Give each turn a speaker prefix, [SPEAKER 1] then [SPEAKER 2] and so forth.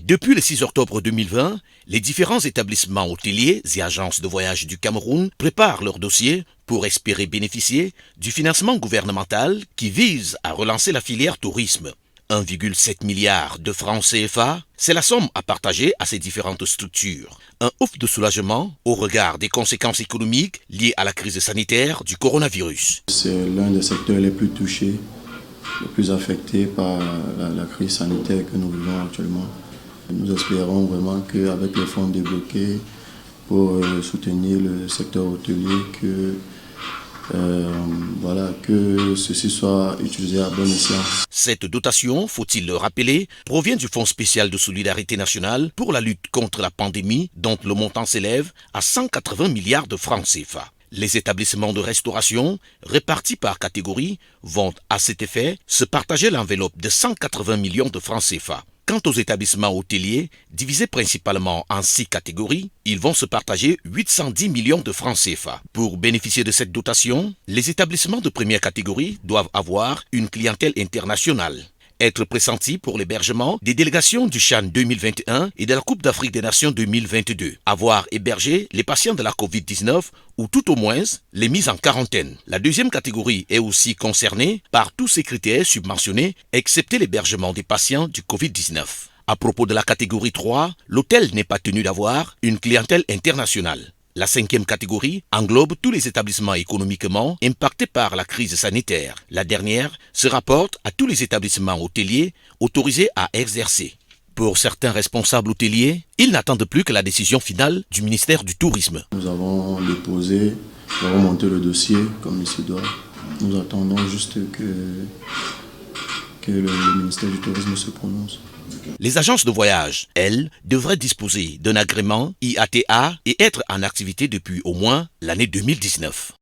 [SPEAKER 1] Depuis le 6 octobre 2020, les différents établissements hôteliers et agences de voyage du Cameroun préparent leur dossier pour espérer bénéficier du financement gouvernemental qui vise à relancer la filière tourisme. 1,7 milliard de francs CFA, c'est la somme à partager à ces différentes structures. Un ouf de soulagement au regard des conséquences économiques liées à la crise sanitaire du coronavirus.
[SPEAKER 2] C'est l'un des secteurs les plus touchés, les plus affectés par la crise sanitaire que nous vivons actuellement. Nous espérons vraiment qu'avec les fonds débloqués pour soutenir le secteur hôtelier, que ceci soit utilisé à bon escient.
[SPEAKER 1] Cette dotation, faut-il le rappeler, provient du Fonds spécial de solidarité nationale pour la lutte contre la pandémie, dont le montant s'élève à 180 milliards de francs CFA. Les établissements de restauration, répartis par catégorie, vont à cet effet se partager l'enveloppe de 180 millions de francs CFA. Quant aux établissements hôteliers, divisés principalement en 6 catégories, ils vont se partager 810 millions de francs CFA. Pour bénéficier de cette dotation, les établissements de première catégorie doivent avoir une clientèle internationale, être pressentis pour l'hébergement des délégations du CHAN 2021 et de la Coupe d'Afrique des Nations 2022, avoir hébergé les patients de la Covid-19 ou tout au moins les mis en quarantaine. La deuxième catégorie est aussi concernée par tous ces critères subventionnés, excepté l'hébergement des patients du Covid-19. À propos de la catégorie 3, l'hôtel n'est pas tenu d'avoir une clientèle internationale. La 5e catégorie englobe tous les établissements économiquement impactés par la crise sanitaire. La dernière se rapporte à tous les établissements hôteliers autorisés à exercer. Pour certains responsables hôteliers, ils n'attendent plus que la décision finale du ministère du Tourisme.
[SPEAKER 2] Nous avons déposé, nous avons monté le dossier comme il se doit. Nous attendons juste que le ministère du Tourisme se prononce.
[SPEAKER 1] Les agences de voyage, elles, devraient disposer d'un agrément IATA et être en activité depuis au moins l'année 2019.